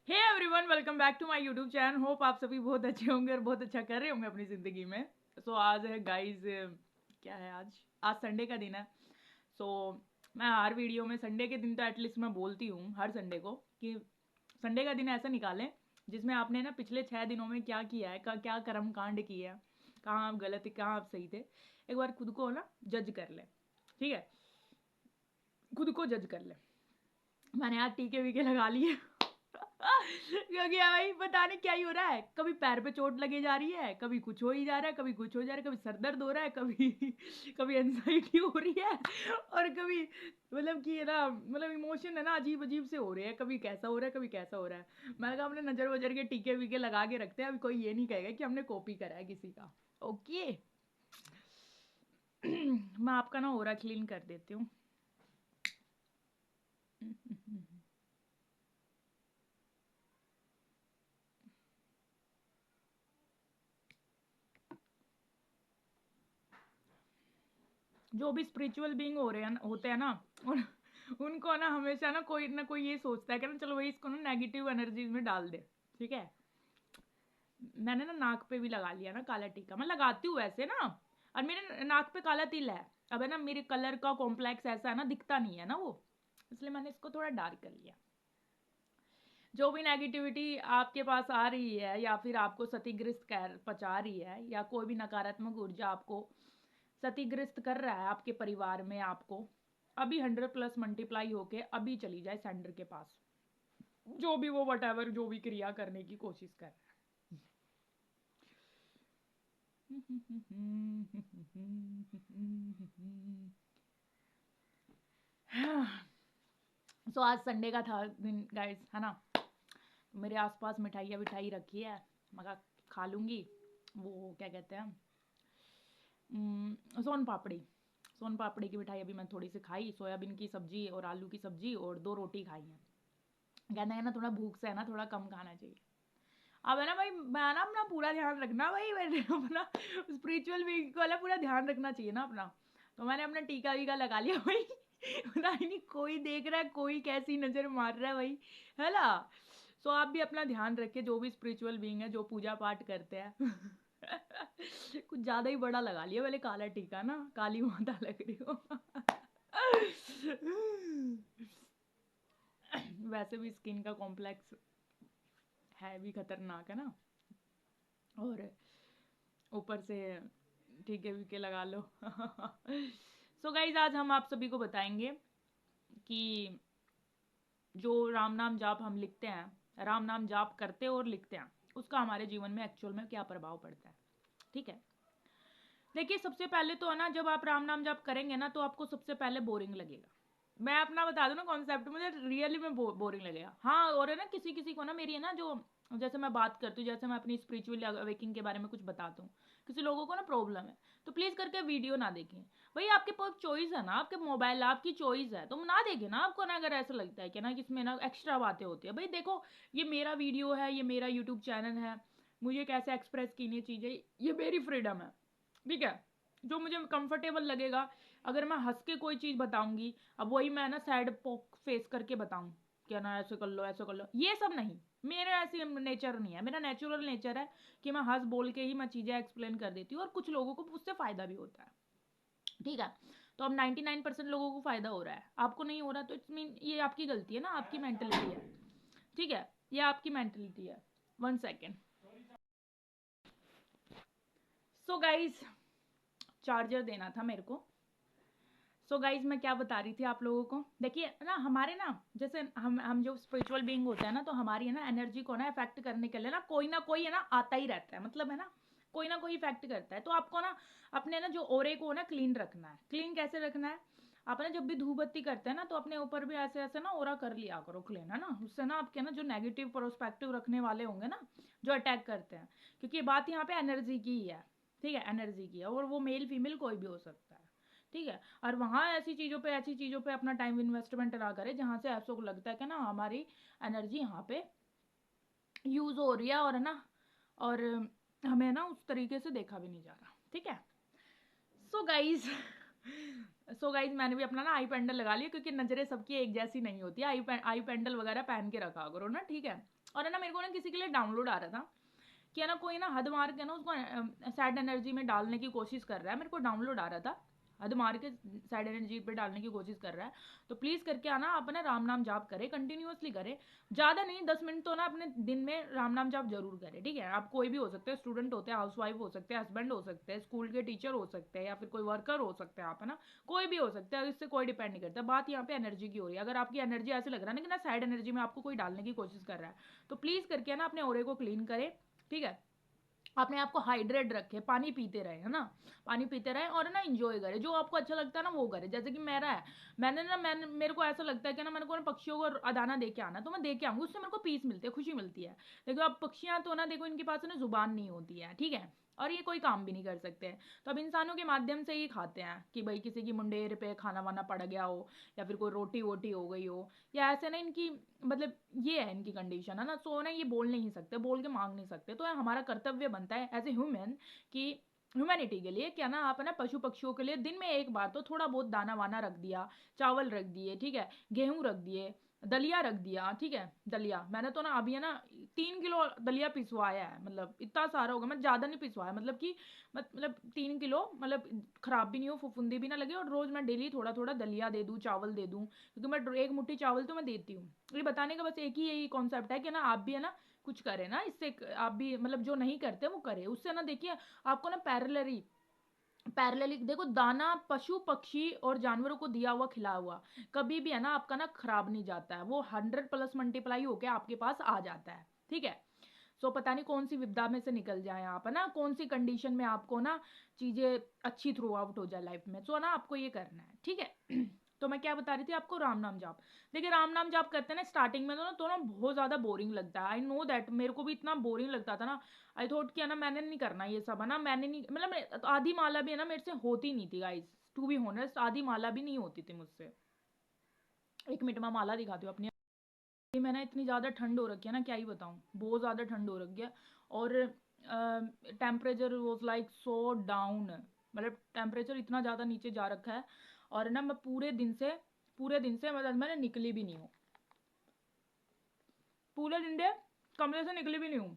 Hey everyone, welcome back to my YouTube channel. Hope आप सभी बहुत अच्छे होंगे और बहुत अच्छा कर रहे होंगे अपनी ज़िंदगी में। आज है गाइस, क्या है आज आज संडे का दिन है। सो मैं हर वीडियो में संडे के दिन तो एटलीस्ट मैं बोलती हूँ हर संडे को कि संडे का दिन ऐसा निकालें जिसमें आपने ना पिछले 6 दिनों में क्या किया है, क्या कर्म कांड किया है, कहाँ आप गलत थे, कहाँ आप सही थे। एक बार खुद को ना जज कर ले। ठीक है, खुद को जज कर ले। मैंने आज टीके वीके लगा लिए क्योंकि भाई पता नहीं क्या ही हो रहा है। कभी पैर पे चोट लगे जा रही है, कभी कुछ हो ही जा रहा है, कभी कुछ हो जा रहा है, कभी सर दर्द हो रहा है, कभी कभी एंजाइटी हो रही है, और कभी मतलब कि है ना, मतलब इमोशन है ना अजीब अजीब से हो रहे हैं। कभी कैसा हो रहा है, कभी कैसा हो रहा है। मैंने कहा अपने नजर वजर के टीके वीके लगा के रखते हैं, अभी कोई ये नहीं कहेगा कि हमने कॉपी करा है किसी का। ओके मैं आपका ना ओरा क्लीन कर देती हूँ। जो भी स्पिरिचुअल बीइंग हो रहे हैं होते हैं ना, उनको ना कोई ये सोचता है कि ना चलो भाई इसको ना नेगेटिव एनर्जीज में डाल दे। ठीक है, मैंने ना नाक पे भी लगा लिया ना काला टीका। मैं लगाती हूँ वैसे ना, और मेरे नाक पे काला तिल है। अब है ना मेरे कलर का कॉम्प्लेक्स ऐसा है ना, दिखता नहीं है ना वो, इसलिए मैंने इसको थोड़ा डार्क कर लिया। जो भी नेगेटिविटी आपके पास आ रही है या फिर आपको क्षतिग्रस्त कर पचा रही है, या कोई भी नकारात्मक ऊर्जा आपको क्षतिग्रस्त कर रहा है आपके परिवार में, आपको अभी 100+ मल्टीप्लाई होके अभी चली जाए सेंडर के पास। जो भी वो वट जो भी क्रिया करने की कोशिश कर रहा है। सो आज संडे का था दिन गाइस, है ना। मेरे आसपास मिठाइयाँ विठाई रखी है, मगर खा लूँगी। वो क्या कहते हैं, सोन पापड़ी। सोन पापड़ी की मिठाई अभी मैं थोड़ी सी खाई, सोयाबीन की सब्जी और आलू की सब्जी और 2 रोटी खाई हैं। कहते हैं ना थोड़ा भूख से है ना थोड़ा कम खाना चाहिए। अब है ना भाई, मैं ना अपना पूरा ध्यान रखना भाई, मैंने अपना स्पिरिचुअल वीक वाला पूरा ध्यान रखना चाहिए ना अपना। तो मैंने अपना टीका वीका लगा लिया भाई। पता ही नहीं कोई देख रहा है, कोई कैसी नजर मार रहा है भाई, है ना। सो आप भी अपना ध्यान रखे, जो भी स्पिरिचुअल बीइंग है, जो पूजा पाठ करते हैं। कुछ ज्यादा ही बड़ा लगा लिया मैंने काला टीका ना, काली माता लग रही हो। वैसे भी स्किन का कॉम्प्लेक्स है भी खतरनाक है ना, और ऊपर से टीके वीके लगा लो। सो गाइज आज हम आप सभी को बताएंगे कि जो राम नाम जाप हम लिखते हैं, राम नाम जाप करते और लिखते हैं, उसका हमारे जीवन में एक्चुअल में क्या प्रभाव पड़ता है। ठीक है, देखिए सबसे पहले तो है ना, जब आप राम नाम जाप करेंगे ना तो आपको सबसे पहले बोरिंग लगेगा। मैं अपना बता दूं ना कॉन्सेप्ट, मुझे रियली में बोरिंग लगेगा। हाँ, और है ना किसी किसी को ना मेरी है ना जो, जैसे मैं बात करती हूँ, जैसे मैं अपनी स्पिरिचुअल अवेकिंग के बारे में कुछ बताता हूँ, किसी लोगों को ना प्रॉब्लम है, तो प्लीज करके वीडियो ना देखें। भाई आपके पास चॉइस है ना, आपके मोबाइल आपकी चॉइस है, तुम ना देखें ना। आपको ना अगर ऐसा लगता है कि ना इसमें ना एक्स्ट्रा बातें होती है, भाई देखो ये मेरा वीडियो है, ये मेरा यूट्यूब चैनल है, मुझे कैसे एक्सप्रेस करनी चीज़ें, ये मेरी फ्रीडम है। ठीक है, जो मुझे कंफर्टेबल लगेगा। अगर मैं हंस के कोई चीज़ बताऊंगी, अब वही मैं ना सैड पोक फेस करके बताऊं क्या ना, ऐसे कर लो ऐसे कर लो, ये सब नहीं। मेरा ऐसी नेचर नहीं है, मेरा नेचुरल नेचर है कि मैं हंस बोल के ही मैं चीज़ें एक्सप्लेन कर देती हूँ, और कुछ लोगों को उससे फ़ायदा भी होता है। ठीक है, तो अब 99% लोगों को फ़ायदा हो रहा है, आपको नहीं हो रहा, तो इट्स मीन ये आपकी गलती है ना, आपकी मेंटलिटी है। ठीक है, ये आपकी मेंटलिटी है। 1 सेकेंड। सो गाइज, चार्जर देना था मेरे को। सो गाइज मैं क्या बता रही थी आप लोगों को, देखिए ना हमारे ना, जैसे हम जो स्पिरिचुअल बीइंग होते हैं ना, तो हमारी है ना एनर्जी को ना इफेक्ट करने के लिए ना कोई है ना आता ही रहता है, मतलब है ना कोई ना कोई इफेक्ट करता है। तो आपको ना अपने ना जो ओरे को ना क्लीन रखना है। क्लीन कैसे रखना है, आप ना जब भी धूप बत्ती करते हैं ना, तो अपने ऊपर भी ऐसे ऐसे ना ओरा कर लिया करो क्लीन, है ना। उससे ना आपके ना जो नेगेटिव प्रोस्पेक्टिव रखने वाले होंगे ना, जो अटैक करते हैं, क्योंकि बात यहाँ पे एनर्जी की ही है। ठीक है, एनर्जी की है, और वो मेल फीमेल कोई भी हो सकता है। ठीक है, और वहाँ ऐसी चीज़ों पे अपना टाइम इन्वेस्टमेंट ना करे जहाँ से आपको लगता है कि ना हमारी एनर्जी यहाँ पे यूज़ हो रही है, और है ना, और हमें ना उस तरीके से देखा भी नहीं जा रहा। ठीक है, सो गाइज सो गाइज मैंने भी अपना ना आई पेंडल लगा लिया, क्योंकि नजरें सबकी एक जैसी नहीं होती है। आई पेंडल वगैरह पहन के रखा करो ना, ठीक है। और है ना, मेरे को ना किसी के लिए डाउनलोड आ रहा था कि है ना, कोई ना हद मार के ना उसको सैड एनर्जी में डालने की कोशिश कर रहा है। मेरे को डाउनलोड आ रहा था, हद मार के सैड एनर्जी पे डालने की कोशिश कर रहा है। तो प्लीज़ करके आना, आप ना राम नाम जाप करें, कंटिन्यूअसली करें। ज़्यादा नहीं, 10 मिनट तो ना अपने दिन में राम नाम जाप जरूर करें, ठीक है। आप कोई भी हो सकते हैं, स्टूडेंट होते हैं, हाउस वाइफ हो सकते हैं, हस्बैंड हो सकते हैं, स्कूल के टीचर हो सकते हैं, या फिर कोई वर्कर हो सकते हैं, आप है ना, कोई भी हो सकता है, इससे कोई डिपेंड नहीं करता। बात यहाँ पे एनर्जी की हो रही है। अगर आपकी एनर्जी ऐसे लग रहा है ना कि ना सैड एनर्जी में आपको कोई डालने की कोशिश कर रहा है, तो प्लीज़ करके ना अपने ओरे को क्लीन करें, ठीक है। अपने आप को हाइड्रेट रखे, पानी पीते रहे, है ना, पानी पीते रहे, और ना इंजॉय करें, जो आपको अच्छा लगता है ना वो करें। जैसे कि मेरा है, मैंने मेरे को ऐसा लगता है कि ना मेरे को ना पक्षियों को अदाना दे के आना, तो मैं दे के आऊँगी, उससे मेरे को पीस मिलती है, खुशी मिलती है। देखो अब पक्षियाँ तो ना, देखो इनके पास ना जुबान नहीं होती है, ठीक है, और ये कोई काम भी नहीं कर सकते हैं, तो अब इंसानों के माध्यम से ही खाते हैं, कि भाई किसी की मुंडेर पे खाना वाना पड़ गया हो, या फिर कोई रोटी वोटी हो गई हो, या ऐसे ना इनकी, मतलब ये है इनकी कंडीशन, है ना। सो ना ये बोल नहीं सकते, बोल के मांग नहीं सकते, तो हमारा कर्तव्य बनता है एज ए ह्यूमन कि ह्यूमैनिटी के लिए क्या ना, आप है ना पशु पक्षियों के लिए दिन में एक बार तो थोड़ा बहुत दाना वाना रख दिया, चावल रख दिए, ठीक है, गेहूं रख दिए, दलिया रख दिया, ठीक है। दलिया मैंने तो ना अभी है ना 3 किलो दलिया पिसवाया है, मतलब इतना सारा होगा, मैं ज़्यादा नहीं पिसवाया, मतलब कि मतलब 3 किलो, मतलब खराब भी नहीं हो, फुफुंदी भी ना लगे, और रोज़ मैं डेली थोड़ा थोड़ा दलिया दे दूँ, चावल दे दूँ, क्योंकि मैं एक मुट्ठी चावल तो मैं देती हूँ। ये बताने का बस एक ही यही कॉन्सेप्ट है कि ना आप भी है ना कुछ करें ना, इससे आप भी मतलब जो नहीं करते वो करें, उससे ना देखिए आपको ना पैरेलली देखो, दाना पशु पक्षी और जानवरों को दिया हुआ खिला हुआ कभी भी है ना आपका ना खराब नहीं जाता है, वो 100+ मल्टीप्लाई होके आपके पास आ जाता है, ठीक है। सो पता नहीं कौन सी विपदा में से निकल जाए आप, है ना, कौन सी कंडीशन में आपको ना चीजें अच्छी थ्रू आउट हो जाए लाइफ में, सो ना आपको ये करना है, ठीक है। तो मैं क्या बता रही थी आपको, राम नाम जाप। देखिए राम नाम जाप करते हैं ना स्टार्टिंग में तो ना बहुत ज्यादा बोरिंग लगता है, आई नो दैट, मेरे को भी इतना बोरिंग लगता था ना। आई थॉट कि है ना मैंने नहीं करना ये सब, है ना, मैंने नहीं, मतलब आधी माला भी है ना मेरे से होती नहीं थी गाइस, टू बी होनेस्ट, आधी माला भी नहीं होती थी मुझसे। एक मिनट में माला दिखाती हूँ अपनी। ये मैं ना, इतनी ज़्यादा ठंड हो रखी है ना, क्या ही बताऊँ, बहुत ज़्यादा ठंड हो रखी है। और temperature was like so down, मतलब टेम्परेचर इतना ज़्यादा नीचे जा रखा है। और ना मैं पूरे दिन से मतलब मैंने निकली भी नहीं हूँ, पूरे दिन से कमरे से निकली भी नहीं हूँ।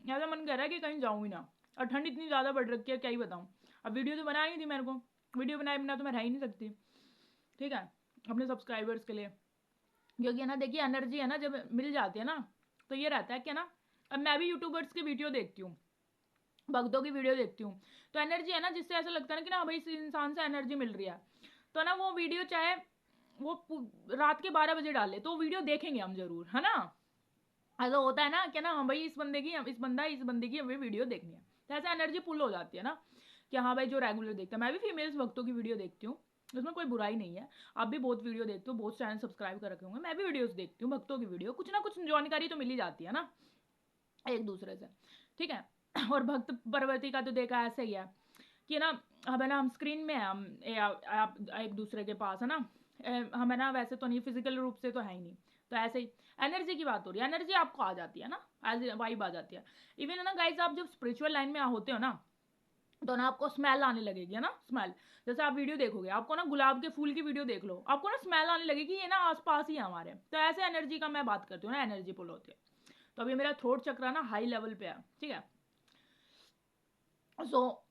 ऐसा मन कर रहा है कि कहीं जाऊँ ही ना, और ठंड इतनी ज़्यादा बढ़ रखी है, क्या ही बताऊँ। अब वीडियो तो बनानी थी मेरे को, वीडियो बनाए बिना तो मैं रह ही नहीं सकती, ठीक है, अपने सब्सक्राइबर्स के लिए। क्योंकि है ना देखिए, एनर्जी है ना जब मिल जाती है ना, तो ये रहता है कि ना, अब मैं भी यूट्यूबर्स की वीडियो देखती हूँ, भक्तों की वीडियो देखती हूँ, तो एनर्जी है ना, जिससे ऐसा लगता है ना कि ना भाई इस इंसान से एनर्जी मिल रही है, तो ना वो वीडियो चाहे वो रात के 12 बजे डाले, तो वो वीडियो देखेंगे हम जरूर, है ना। ऐसा होता है ना कि ना, हाँ भाई इस बंदे की हमें वीडियो देखनी है, तो ऐसा एनर्जी पुल हो जाती है ना, कि हाँ भाई जो रेगुलर देखता है। मैं भी फीमेल्स भक्तों की वीडियो देखती हूँ, उसमें कोई बुराई नहीं है। आप भी बहुत वीडियो देखते हो, बहुत चैनल सब्सक्राइब कर रखे होंगे, मैं भी वीडियोस देखती हूँ भक्तों की वीडियो, कुछ ना कुछ जानकारी तो मिल ही जाती है ना एक दूसरे से, ठीक है। और भक्त परवर्ती का तो देखा ऐसे ही है कि ना, अब है ना हम स्क्रीन में हैं, आप एक दूसरे के पास, है ना, हमें ना वैसे तो नहीं, फिजिकल रूप से तो है ही नहीं, तो ऐसे ही एनर्जी की बात हो रही है, एनर्जी आपको आ जाती है ना, एज वाइब आ जाती है। इवन है ना गाइज, आप जब स्पिरिचुअल लाइन में होते हो ना, तो ना आपको स्मेल आने लगेगी, है ना, स्मेल। जैसे आप वीडियो देखोगे, आपको ना गुलाब के फूल की वीडियो देख लो, आपको ना स्मेल आने लगेगी, ये ना आसपास ही है हमारे, तो ऐसे एनर्जी का मैं बात करती हूँ ना, एनर्जी पुल होती है। तो अभी मेरा थ्रोट चक्र ना हाई लेवल पे है, ठीक है। सो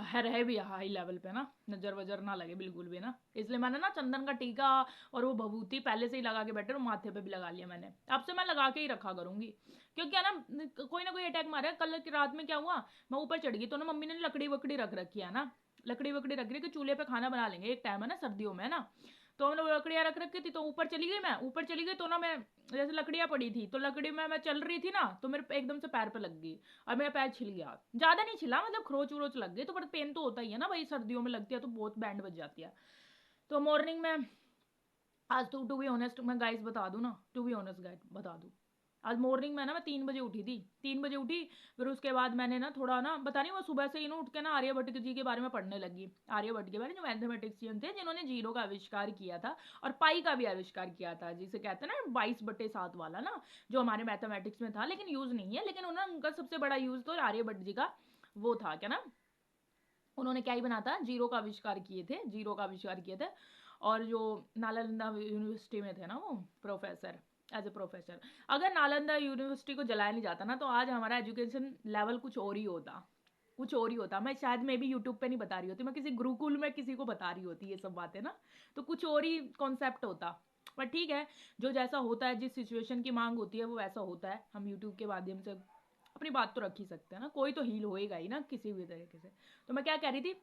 है, रहे भी हाई लेवल पे ना, नजर वजर ना लगे बिल्कुल भी ना, इसलिए मैंने ना चंदन का टीका और वो भभूति पहले से ही लगा के बैठे, और माथे पे भी लगा लिया मैंने, अब से मैं लगा के ही रखा करूंगी। क्योंकि है ना कोई ना कोई अटैक मारा है। कल की रात में क्या हुआ, मैं ऊपर चढ़ गई, तो ना मम्मी ने लकड़ी वकड़ी रख रखी है ना, लकड़ी वकड़ी रख रही है कि चूल्हे पे खाना बना लेंगे, एक टाइम है ना सर्दियों में ना, तो हम लोग लकड़ियाँ रख रखी थी, तो ऊपर चली गई, तो ना मैं, जैसे लकड़ियाँ पड़ी थी, तो लकड़ी में मैं चल रही थी ना, तो मेरे एकदम से पैर पे लग गई, और मेरा पैर छिल गया, ज्यादा नहीं छिला, मतलब खरोच वरोच लग गई, तो बट पेन तो होता ही है ना भाई, सर्दियों में लगती है तो बहुत बैंड बज जाती है। तो मॉर्निंग में आज तो टू बी ऑनेस्ट मैं गाइस बता दूं ना, टू बी ऑनेस्ट गाइस बता दूं, आज मॉर्निंग में ना मैं 3 बजे उठी थी, 3 बजे उठी। फिर उसके बाद मैंने ना थोड़ा ना, बता नहीं, वो सुबह से ही ना उठ के ना आर्यभट्ट जी के बारे में पढ़ने लगी, आर्यभट्ट के बारे में, जो मैथमेटिशियन थे जिन्होंने जीरो का आविष्कार किया था, और पाई का भी आविष्कार किया था, जिसे कहते हैं ना 22/7 वाला ना, जो हमारे मैथमेटिक्स में था लेकिन यूज नहीं है, लेकिन उन्होंने उनका सबसे बड़ा यूज तो आर्यभट्ट जी का वो था क्या ना, उन्होंने क्या ही बना था, जीरो का आविष्कार किए थे, जीरो का आविष्कार किए थे। और जो नालंदा यूनिवर्सिटी में थे ना वो प्रोफेसर, एज ए प्रोफेसर, अगर नालंदा यूनिवर्सिटी को जलाया नहीं जाता ना तो आज हमारा एजुकेशन लेवल कुछ और ही होता, कुछ और ही होता। मैं शायद मैं भी यूट्यूब पे नहीं बता रही होती, मैं किसी गुरुकुल में किसी को बता रही होती ये सब बातें ना, तो कुछ और ही कॉन्सेप्ट होता। पर ठीक है, जो जैसा होता है, जिस सिचुएशन की मांग होती है वो वैसा होता है। हम यूट्यूब के माध्यम से अपनी बात तो रख ही सकते हैं ना, कोई तो हील होएगा ही ना किसी भी तरीके से। तो मैं क्या कह रही थी,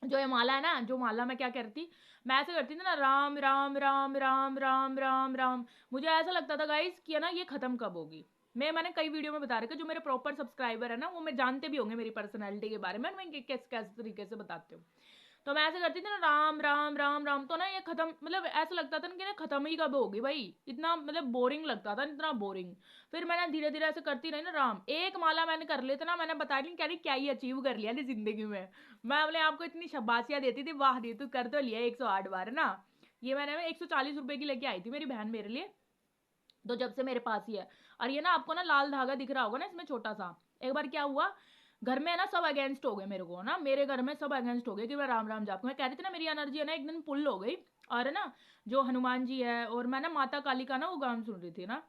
जो ये माला है ना, जो माला मैं क्या करती, मैं ऐसे करती थी ना, राम राम राम राम राम राम राम। मुझे ऐसा लगता था गाइस कि है ना ये खत्म कब होगी। मैंने कई वीडियो में बता रखा, जो मेरे प्रॉपर सब्सक्राइबर है ना वो मैं जानते भी होंगे मेरी पर्सनैलिटी के बारे में, मैं किस किस तरीके से बताती हूँ। तो मैं ऐसे करती थी ना, राम राम राम राम, तो ना ये खत्म, मतलब ऐसा लगता था ना कि ना खत्म ही कब होगी भाई, इतना मतलब बोरिंग लगता था, इतना बोरिंग। फिर मैंने धीरे धीरे ऐसे करती रही ना, राम एक माला मैंने कर लेते ना, मैंने बता रही क्या क्या ही अचीव कर लिया जिंदगी में। मैं अपने आपको इतनी शाबाशियां देती थी, वाह दी तू कर तो लिया 108 बार ना। ये मैंने 140 रुपए की लेके आई थी मेरी बहन मेरे लिए, तो जब से मेरे पास ही है। और ये ना आपको ना लाल धागा दिख रहा होगा ना इसमें छोटा सा, एक बार क्या हुआ, घर में ना सब अगेंस्ट हो गए मेरे को ना, मेरे घर में सब अगेंस्ट हो गए कि मैं राम राम जाप, मैं कह रही थी ना मेरी एनर्जी है ना एकदम पुल हो गई। और ना जो हनुमान जी है, और मैं ना माता काली का ना वो गान सुन रही थी ना,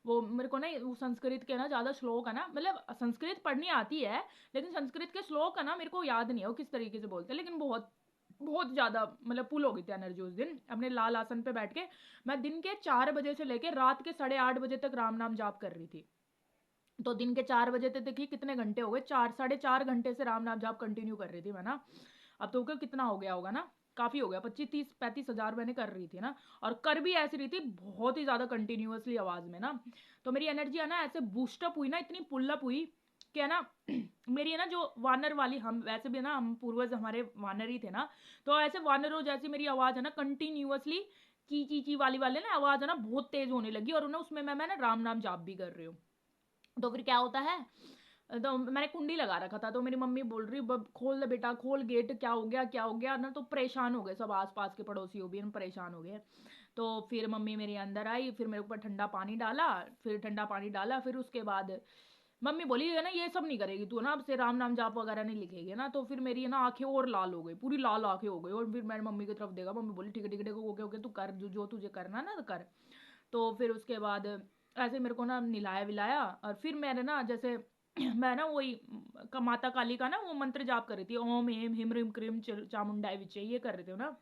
वो मेरे को ना वो संस्कृत के ना ज़्यादा श्लोक है ना, मतलब संस्कृत पढ़नी आती है, लेकिन संस्कृत के श्लोक है ना मेरे को याद नहीं है वो किस तरीके से बोलते हैं, लेकिन बहुत बहुत ज़्यादा मतलब पुल हो गई थी एनर्जी उस दिन, अपने लाल आसन पे बैठ के मैं दिन के 4 बजे से लेके रात के 8:30 बजे तक राम नाम जाप कर रही थी। तो दिन के 4 बजे तक देखिए कितने घंटे हो गए, 4 साढ़े 4 घंटे से राम नाम जाप कंटिन्यू कर रही थी मैं ना। अब तो क्या कितना हो गया होगा ना, काफ़ी हो गया, 25 30 35 हज़ार मैंने कर रही थी ना। और कर भी ऐसी रही थी बहुत ही ज़्यादा कंटिन्यूअसली आवाज़ में ना। तो मेरी एनर्जी है ना ऐसे बूस्टअप हुई ना, इतनी पुलअप हुई कि है ना मेरी है ना जो वानर वाली, हम वैसे भी ना हम पूर्वज हमारे वानर ही थे ना, तो ऐसे वानरों जैसी मेरी आवाज़ है ना कंटिन्यूअसली ची वाली वाले ना आवाज़ है ना बहुत तेज़ होने लगी, और ना उसमें मैं ना राम नाम जाप भी कर रही हूँ। तो फिर क्या होता है, तो मैंने कुंडी लगा रखा था, तो मेरी मम्मी बोल रही खोल दे बेटा खोल गेट, क्या हो गया क्या हो गया ना, तो परेशान हो गए सब आसपास के पड़ोसी भी हम परेशान हो गए। तो फिर मम्मी मेरे अंदर आई, फिर मेरे ऊपर ठंडा पानी डाला, फिर ठंडा पानी डाला, फिर उसके बाद मम्मी बोली है ना ये सब नहीं करेगी तू ना, अब से राम नाम जाप वगैरह नहीं लिखेगी ना। तो फिर मेरी ना आंखें और लाल हो गई, पूरी लाल आंखें हो गई, और फिर मैंने मम्मी की तरफ देखा, मम्मी बोली ठीक है ठीक है ठीक है, ओके ओके तू कर जो तुझे करना ना तो कर। तो फिर उसके बाद ऐसे मेरे को ना निलाया विलाया, और फिर मैंने ना जैसे मैं ना वही माता काली का ना वो मंत्र जाप कर रही थी, ओम हेम हिम रिम क्रीम चामुंडाई विचे, ये कर रही थी ना।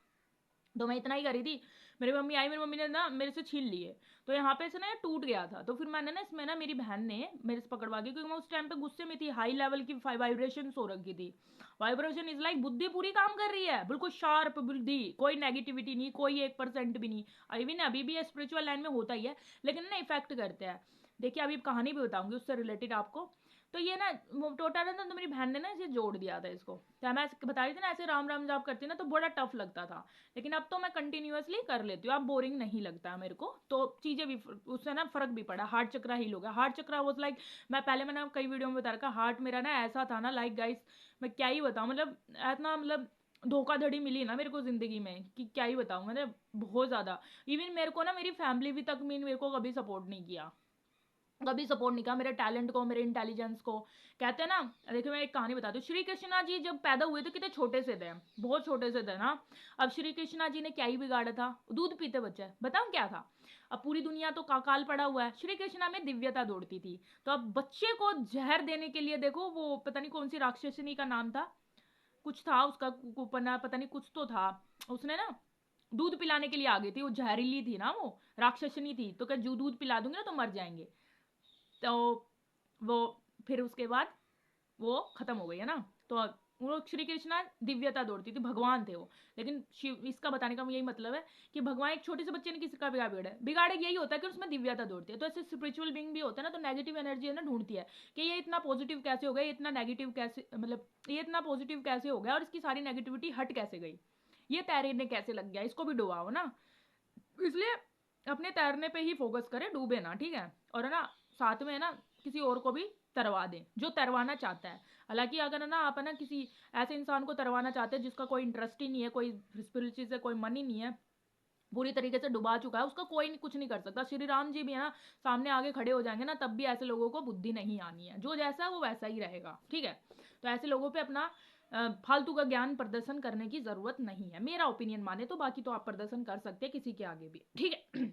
तो मैं इतना ही करी थी, मेरी मम्मी आई, मेरी मम्मी ने ना मेरे से छीन लिए, तो यहाँ पे से ना ये टूट गया था। तो फिर मैंने ना इसमें ना मेरी बहन ने मेरे से पकड़वा के, क्योंकि मैं उस टाइम पे गुस्से में थी, हाई लेवल की वाइब्रेशन हो रखी थी। वाइब्रेशन इज लाइक बुद्धि पूरी काम कर रही है, बिल्कुल शार्प बुद्धि, कोई नेगेटिविटी नहीं, कोई 1% भी नहीं। अभी ना अभी भी स्पिरिचुअल लाइन में होता ही है, लेकिन ना इफेक्ट करते हैं। देखिए अभी कहानी भी बताऊंगी उससे रिलेटेड आपको। तो ये ना टोटल है ना, तो मेरी बहन ने ना इसे जोड़ दिया था इसको, तो मैं बता रही थी ना ऐसे राम राम जाप करती ना तो बड़ा टफ लगता था, लेकिन अब तो मैं कंटिन्यूअसली कर लेती हूँ, अब बोरिंग नहीं लगता मेरे को। तो चीज़ें भी उससे ना फर्क भी पड़ा, हार्ट चक्रा हील हो गया, हार्ट चक्रा वॉज लाइक, मैं पहले मैंने कई वीडियो में बता रखा, हार्ट मेरा ना ऐसा था ना लाइक गाइस, मैं क्या ही बताऊँ, मतलब इतना मतलब धोखाधड़ी मिली ना मेरे को ज़िंदगी में कि क्या ही बताऊँ, मैंने बहुत ज़्यादा। इवन मेरे को ना मेरी फैमिली भी तक मेरे को कभी सपोर्ट नहीं किया, कभी सपोर्ट नहीं किया मेरे टैलेंट को, मेरे इंटेलिजेंस को। कहते हैं ना, देखिए मैं एक कहानी बताती हूँ, श्री कृष्णा जी जब पैदा हुए थे कितने छोटे से थे, बहुत छोटे से थे ना। अब श्री कृष्णा जी ने क्या ही बिगाड़ा था, दूध पीते बच्चे, बताऊँ क्या था। अब पूरी दुनिया तो काकाल पड़ा हुआ है, श्री कृष्णा में दिव्यता दौड़ती थी, तो अब बच्चे को जहर देने के लिए देखो, वो पता नहीं कौन सी राक्षसनी का नाम था, कुछ था उसका कुपना, पता नहीं कुछ तो था, उसने ना दूध पिलाने के लिए आ गई थी, वो जहरीली थी ना, वो राक्षसनी थी, तो क्या जो दूध पिला दूंगी ना तो मर जाएंगे। तो वो फिर उसके बाद वो खत्म हो गई है ना। तो वो श्री कृष्णा दिव्यता दौड़ती थी, भगवान थे वो। लेकिन शिव, इसका बताने का यही मतलब है कि भगवान एक छोटे से बच्चे ने किसी का बिगाड़े यही होता है कि उसमें दिव्यता दौड़ती है। तो ऐसे स्पिरिचुअल बीइंग भी होता है ना, तो नेगेटिव एनर्जी है ना ढूंढती है कि ये इतना पॉजिटिव कैसे हो गया, ये इतना नेगेटिव कैसे, मतलब ये इतना पॉजिटिव कैसे हो गया और इसकी सारी नेगेटिविटी हट कैसे गई, ये तैरने कैसे लग गया, इसको भी डुबाओ ना। इसलिए अपने तैरने पे ही फोकस करें, डूबे ना, ठीक है। और है ना साथ में है ना किसी और को भी तरवा दें जो तरवाना चाहता है। हालांकि अगर है ना आप है ना किसी ऐसे इंसान को तरवाना चाहते हैं जिसका कोई इंटरेस्ट ही नहीं है, कोई स्पिरिचुअल से कोई मन ही नहीं है, पूरी तरीके से डुबा चुका है, उसका कोई कुछ नहीं कर सकता। श्री राम जी भी है ना, सामने आगे खड़े हो जाएंगे ना, तब भी ऐसे लोगों को बुद्धि नहीं आनी है। जो जैसा है वो वैसा ही रहेगा, ठीक है। तो ऐसे लोगों पे अपना फालतू का ज्ञान प्रदर्शन करने की जरूरत नहीं है, मेरा ओपिनियन माने तो। बाकी तो आप प्रदर्शन कर सकते हैं किसी के आगे भी, ठीक है।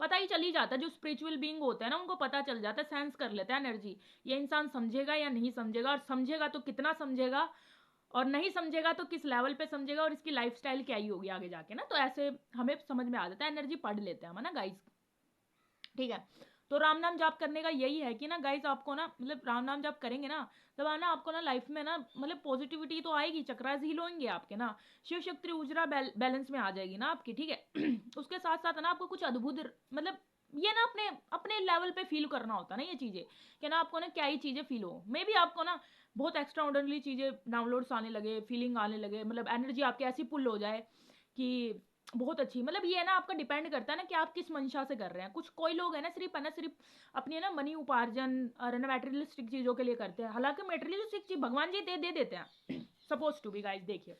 पता ही चल ही जाता है, जो स्पिरिचुअल बीइंग होते हैं ना, उनको पता चल जाता है, सेंस कर लेता है एनर्जी, ये इंसान समझेगा या नहीं समझेगा, और समझेगा तो कितना समझेगा, और नहीं समझेगा तो किस लेवल पे समझेगा, और इसकी लाइफस्टाइल क्या ही होगी आगे जाके ना। तो ऐसे हमें समझ में आ जाता है, एनर्जी पढ़ लेते हैं हम ना गाइस, ठीक है। तो राम नाम जाप करने का यही है कि ना गाइस, आपको ना मतलब राम नाम जाप करेंगे ना, तब ना आपको ना लाइफ में ना मतलब पॉजिटिविटी तो आएगी, चक्रास हील होंगे आपके ना, शिव शक्ति ऊर्जा बैलेंस में आ जाएगी ना आपकी, ठीक है। उसके साथ साथ ना आपको कुछ अद्भुत मतलब ये ना अपने अपने लेवल पे फील करना होता है ना ये चीज़ें, कि ना आपको ना क्या ही चीज़ें फील हो, मे भी आपको ना बहुत एक्स्ट्रा ऑर्डिनरी चीज़ें डाउनलोड्स आने लगे, फीलिंग आने लगे, मतलब एनर्जी आपकी ऐसी पुल हो जाए कि बहुत अच्छी, मतलब ये ना आपका डिपेंड करता है ना कि आप किस मंशा से कर रहे हैं। कुछ कोई लोग है ना सिर्फ अपनी ना मनी उपार्जन और ना मेटेरियलिस्टिक चीज़ों के लिए करते हैं, हालांकि मेटेरियलिस्टिक चीज़ भगवान जी दे देते हैं। सपोज टू बी गाइस, देखिए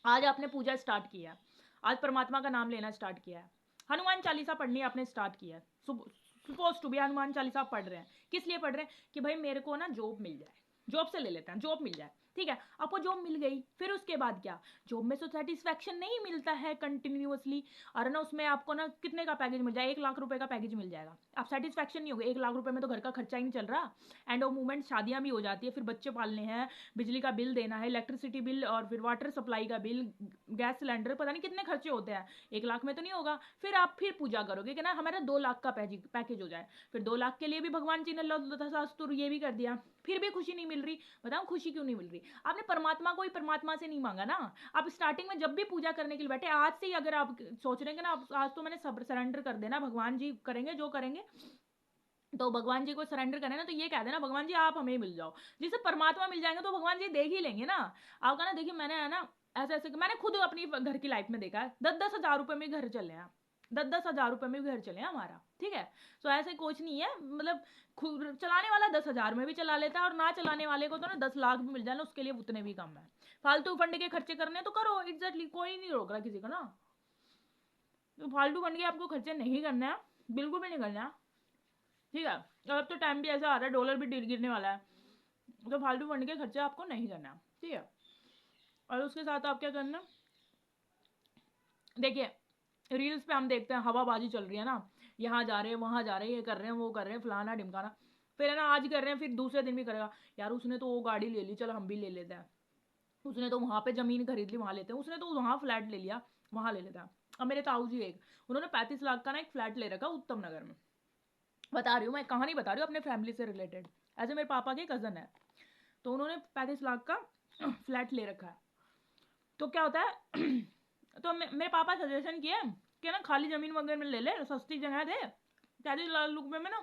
आज आपने पूजा स्टार्ट किया है, आज परमात्मा का नाम लेना स्टार्ट किया है, हनुमान चालीसा पढ़नी आपने स्टार्ट किया है, suppose to be Hanuman Chalisa आप पढ़ रहे हैं, किस लिए पढ़ रहे हैं कि भाई मेरे को ना जॉब मिल जाए, जॉब से ले लेते हैं, जॉब मिल जाए, ठीक है। आपको जॉब मिल गई, फिर उसके बाद क्या, जॉब में तो सेटिस्फैक्शन नहीं मिलता है कंटिन्यूअसली, और ना उसमें आपको ना कितने का पैकेज मिल जाए, 1 लाख रुपए का पैकेज मिल जाएगा, आप सेटिस्फैक्शन नहीं होगा, 1 लाख रुपए में तो घर का खर्चा ही नहीं चल रहा, एंड वो मूवमेंट शादियां भी हो जाती है, फिर बच्चे पालने हैं, बिजली का बिल देना है, इलेक्ट्रिसिटी बिल, और फिर वाटर सप्लाई का बिल, गैस सिलेंडर, पता नहीं कितने खर्चे होते हैं, 1 लाख में तो नहीं होगा। फिर आप फिर पूजा करोगे कि ना हमारा 2 लाख का पैकेज हो जाए, फिर 2 लाख के लिए भी भगवान जी ने लताशास्त्र ये भी कर दिया, फिर भी खुशी नहीं मिल रही। बताओ खुशी क्यों नहीं मिल रही, आपने परमात्मा को ही परमात्मा से नहीं मांगा ना। आप स्टार्टिंग में जब भी पूजा करने के लिए बैठे, आज से ही अगर आप सोच रहे हैं ना आज तो मैंने सब सरेंडर कर देना, भगवान जी करेंगे जो करेंगे, तो भगवान जी को सरेंडर करें ना, तो ये कह देना भगवान जी आप हमें मिल जाओ, जिससे परमात्मा मिल जाएंगे तो भगवान जी देख ही लेंगे ना। आपका ना देखिए, मैंने है ना ऐसे ऐसे मैंने खुद अपनी घर की लाइफ में देखा है, 10-10 हज़ार रुपए में घर चले हैं, 10-10 हज़ार रुपए में घर चले हैं हमारा, ठीक है। तो ऐसे कुछ नहीं है, मतलब चलाने वाला 10 हज़ार में भी चला लेता है, और ना चलाने वाले को तो ना 10 लाख भी मिल जाए ना, उसके लिए उतने भी कम है। फालतू फंड के खर्चे करने तो करो, एग्जैक्टली, कोई नहीं रोक रहा किसी को ना। तो फालतू फंड के आपको खर्चे नहीं करना है, बिल्कुल भी नहीं करना है, ठीक है। और अब तो टाइम भी ऐसा आ रहा है, डॉलर भी गिरने वाला है, तो फालतू फंड के खर्चे आपको नहीं करना, ठीक है। और उसके साथ आप क्या करना, देखिए रील्स पे हम देखते हैं हवाबाजी चल रही है ना, यहाँ जा रहे हैं वहाँ जा रहे हैं, ये कर रहे हैं वो कर रहे हैं, फलाना ढिमकाना, फिर है ना आज कर रहे हैं, फिर दूसरे दिन भी करेगा, यार उसने तो वो गाड़ी ले ली, चल हम भी ले लेते हैं, उसने तो वहाँ पे ज़मीन खरीद ली, वहाँ लेते हैं, उसने तो वहाँ फ्लैट ले लिया, वहाँ ले लेता है। अब मेरे ताऊ जी एक, उन्होंने 35 लाख का ना एक फ्लैट ले रखा उत्तम नगर में, बता रही हूँ मैं, कहानी बता रही हूँ अपने फैमिली से रिलेटेड, ऐसे मेरे पापा के कज़न है, तो उन्होंने 35 लाख का फ्लैट ले रखा है। तो क्या होता है तो मेरे पापा सजेशन किए कि ना खाली ज़मीन वगैरह में ले ले, सस्ती जगह दे, 35 लाख रुपये में ना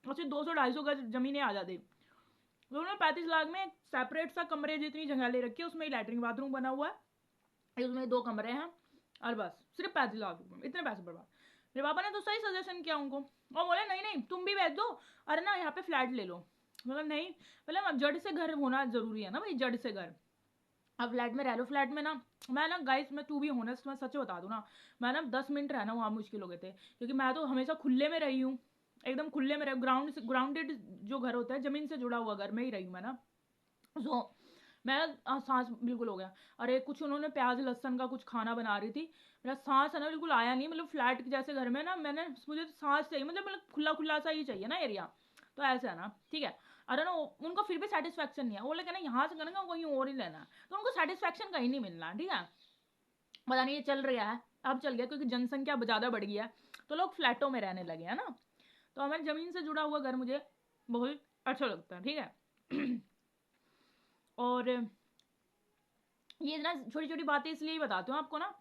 अच्छी 200-250 गज ज़मीनें आ जाती। तो उन्होंने 35 लाख में एक सेपरेट सा कमरे जितनी जगह ले रखी है, उसमें लैट्रिन बाथरूम बना हुआ है, उसमें 2 कमरे हैं, और बस सिर्फ 35 लाख रुपये में इतने पैसे बर्बाद। मेरे पापा ने तो सही सजेशन किया उनको, और बोले नहीं नहीं तुम भी बेच दो, अरे ना यहाँ पे फ्लैट ले लो। मतलब नहीं, मतलब अब जड़ से घर होना ज़रूरी है ना भाई, जड़ से घर। अब फ्लैट में रह लो, फ्लैट में ना मैं ना गाइस, मैं टू बी ऑनेस्ट, मैं सच बता दूँ ना, मैं ना 10 मिनट रहना वहाँ मुश्किल हो गए थे, क्योंकि मैं तो हमेशा खुले में रही हूँ, एकदम खुले में रही, ग्राउंडेड जो घर होता है, ज़मीन से जुड़ा हुआ घर में ही रही हूँ मैं ना। सो मैं सांस बिल्कुल हो गया, अरे कुछ उन्होंने प्याज लहसन का कुछ खाना बना रही थी, मेरा सांस है ना बिल्कुल आया नहीं, मतलब फ्लैट जैसे घर में ना मैंने, मुझे सांस चाहिए, मतलब खुला खुला सा ही चाहिए ना एरिया, तो ऐसा है ना, ठीक है। अरे ना उनको फिर भी सेटिस्फेक्शन नहीं है, वो लेकिन यहाँ से करेंगे कहीं और ही लेना है, तो उनको सेटिस्फेक्शन कहीं नहीं मिलना, ठीक है। पता नहीं ये चल रहा है, अब चल गया क्योंकि जनसंख्या ज़्यादा बढ़ गई है, तो लोग फ्लैटों में रहने लगे हैं ना, तो हमारी ज़मीन से जुड़ा हुआ घर मुझे बहुत अच्छा लगता है, ठीक है। और ये ना छोटी छोटी बातें इसलिए ही बताती हूँ आपको ना,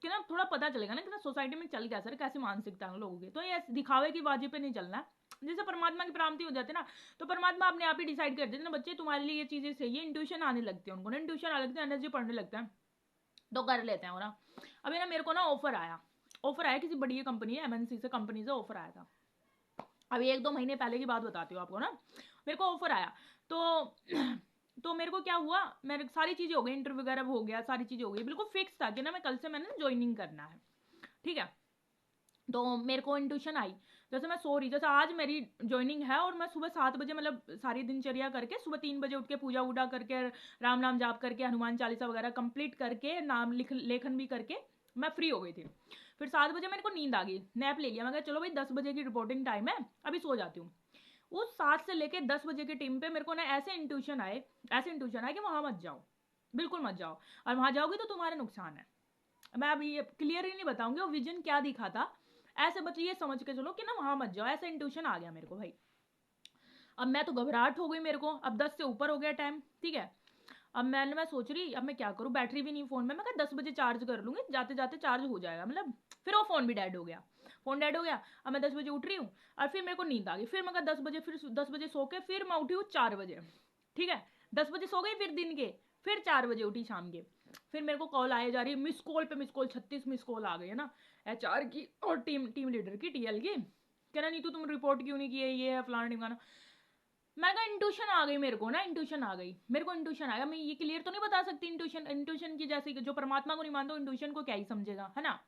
कि ना थोड़ा पता चलेगा ना कि ना सोसाइटी में चल कैसा है, कैसी मानसिकता है लोगों की, तो ये दिखावे की बाजी पे नहीं चलना है। जैसे परमात्मा की प्राप्ति हो जाती है ना, तो परमात्मा अपने आप ही डिसाइड कर देते हैं ना, बच्चे तुम्हारे लिए ये चीज़ें सही है, इंट्यूशन आने लगती है उनको ना, इंट्यूशन आने लगती है, एनर्जी पढ़ने लगता है, तो कर लेते हैं वो ना। अभी ना मेरे को ना ऑफर आया किसी बड़ी कंपनी है, एमएनसी से, कंपनी से ऑफर आया था, अभी 1-2 महीने पहले की बात बताती हूँ आपको ना, मेरे को ऑफर आया, तो तो मेरे को क्या हुआ, मेरे सारी चीज़ें हो गई, इंटरव्यू वगैरह हो गया, सारी चीज़ें हो गई, बिल्कुल फिक्स था कि ना मैं कल से मैंने ज्वाइनिंग करना है, ठीक है। तो मेरे को इंट्यूशन आई, जैसे मैं सो रही, जैसे आज मेरी ज्वाइनिंग है और मैं सुबह 7 बजे मतलब सारी दिनचर्या करके सुबह 3 बजे उठ के पूजा वूजा करके राम नाम जाप करके हनुमान चालीसा वगैरह कंप्लीट करके नाम लेखन भी करके मैं फ्री हो गई थी। फिर 7 बजे मेरे को नींद आ गई, नैप ले लिया, मैं कहा चलो भाई 10 बजे की रिपोर्टिंग टाइम है, अभी सो जाती हूँ। उस 7 से लेके 10 बजे के टाइम पे मेरे को ना ऐसे इंट्यूशन आए कि वहां मत जाओ, बिल्कुल मत जाओ, और वहां जाओगी तो तुम्हारा नुकसान है। मैं अभी ये क्लियरली नहीं बताऊंगी वो विजन क्या दिखा था, ऐसे बच्चे ये समझ के चलो कि ना वहां मत जाओ, ऐसा इंट्यूशन आ गया मेरे को भाई। अब मैं तो घबराहट हो गई मेरे को, अब 10 से ऊपर हो गया टाइम, ठीक है। अब मैं सोच रही अब मैं क्या करूँ, बैटरी भी नहीं फोन में, मैं कहा 10 बजे चार्ज कर लूंगी, जाते जाते चार्ज हो जाएगा मतलब। फिर वो फोन भी डेड हो गया, फोन डेड हो गया। अब मैं 10 बजे उठ रही हूँ और फिर मेरे को नींद आ गई, फिर मैं कहा 10 बजे, फिर 10 बजे सो के फिर मैं उठी हूँ 4 बजे, ठीक है। 10 बजे सो गई फिर दिन के, फिर 4 बजे उठी शाम के। फिर मेरे को कॉल आए जा रही है, मिस कॉल पे मिस कॉल, 36 मिस कॉल आ गई है ना, HR की और टीम लीडर की, TL की। कह रहा नहीं तो तुम रिपोर्ट क्यों नहीं की है, ये है फलाना ढिमकाना। मैं कहा इंट्यूशन आ गई मेरे को ना, इंट्यूशन आ गई मेरे को, इंट्यूशन आ गया। मैं ये क्लियर तो नहीं बता सकती इंट्यूशन की, जैसे जो परमात्मा को नहीं मानता इंट्यूशन को क्या ही समझेगा, है ना।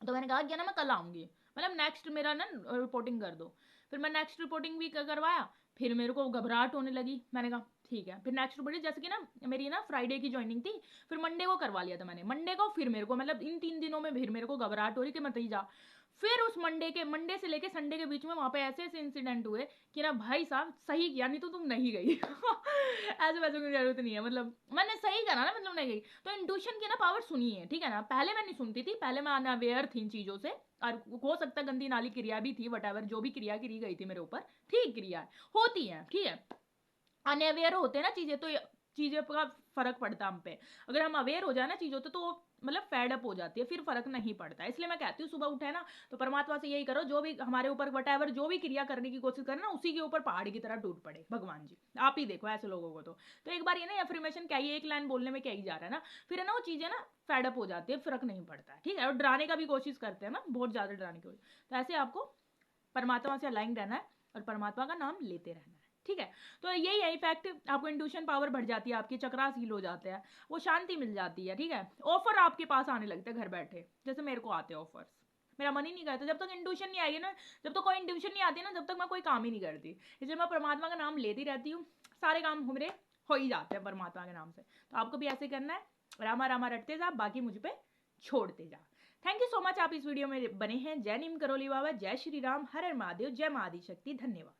तो मैंने कहा कि ना मैं कल आऊंगी, मतलब नेक्स्ट मेरा ना रिपोर्टिंग कर दो। फिर मैं नेक्स्ट रिपोर्टिंग भी करवाया, फिर मेरे को घबराहट होने लगी, मैंने कहा ठीक है। फिर नेक्स्ट रिपोर्टिंग जैसे कि ना मेरी ना फ्राइडे की ज्वाइनिंग थी, फिर मंडे को करवा लिया था मैंने, मंडे को फिर मेरे को मतलब इन 3 दिनों में फिर मेरे को घबराहट हो रही कि मत ही जा। फिर उस मंडे से लेके संडे के बीच में वहां पे ऐसे ऐसे इंसिडेंट हुए कि ना भाई साहब सही किया, नहीं तो तुम नहीं गई। ऐसे वैसे की जरूरत नहीं है, मतलब मैंने सही करा ना, मतलब नहीं गई। तो इंट्यूशन की ना पावर सुनिए, ठीक है ना। पहले मैं नहीं सुनती थी, पहले मैं अनअवेयर थी इन चीजों से, और हो सकता गंदी नाली क्रिया भी थी, वट जो भी क्रिया करी गई थी मेरे ऊपर, ठीक क्रिया होती है, ठीक है। अनअवेयर होते हैं ना चीजें, तो चीजें का फर्क पड़ता है हम पे। अगर हम अवेयर हो जाए ना चीजों तो मतलब फेड अप हो जाती है, फिर फर्क नहीं पड़ता है। इसलिए मैं कहती हूँ सुबह उठे ना तो परमात्मा से यही करो, जो भी हमारे ऊपर वट जो भी क्रिया करने की कोशिश करे ना, उसी के ऊपर पहाड़ की तरह टूट पड़े भगवान जी। आप ही देखो ऐसे लोगों को तो एक बार ये ना अफर्मेशन क्या ही एक लाइन बोलने में क्या ही जा रहा है ना, फिर है ना वो चीजें ना फेड अप हो जाती है, फर्क नहीं पड़ता है, ठीक है। और डराने का भी कोशिश करते हैं ना, बहुत ज्यादा डराने की कोशिश। तो ऐसे आपको परमात्मा से अलाइन रहना है और परमात्मा का नाम लेते रहना है, ठीक है। तो यही है इफेक्ट, आपको इंट्यूशन पावर बढ़ जाती है, आपकी चक्रास हील हो जाते हैं, वो शांति मिल जाती है, ठीक है। ऑफर आपके पास आने लगते हैं घर बैठे, जैसे मेरे को आते हैं ऑफर्स। मेरा मन ही नहीं करता जब तक इंट्यूशन नहीं आएगी ना, जब तक कोई इंट्यूशन नहीं आती ना, जब तक मैं कोई काम ही नहीं करती। इसलिए मैं परमात्मा का नाम लेती रहती हूँ, सारे काम मेरे हो ही जाते हैं परमात्मा के नाम से। तो आपको भी ऐसे करना है, रामा रामा रटते जा, बाकी मुझ पे छोड़ते जा। थैंक यू सो मच, आप इस वीडियो में बने हैं। जय नीम करोली बाबा, जय श्री राम, हर हर महादेव, जय माँ आदि शक्ति, धन्यवाद।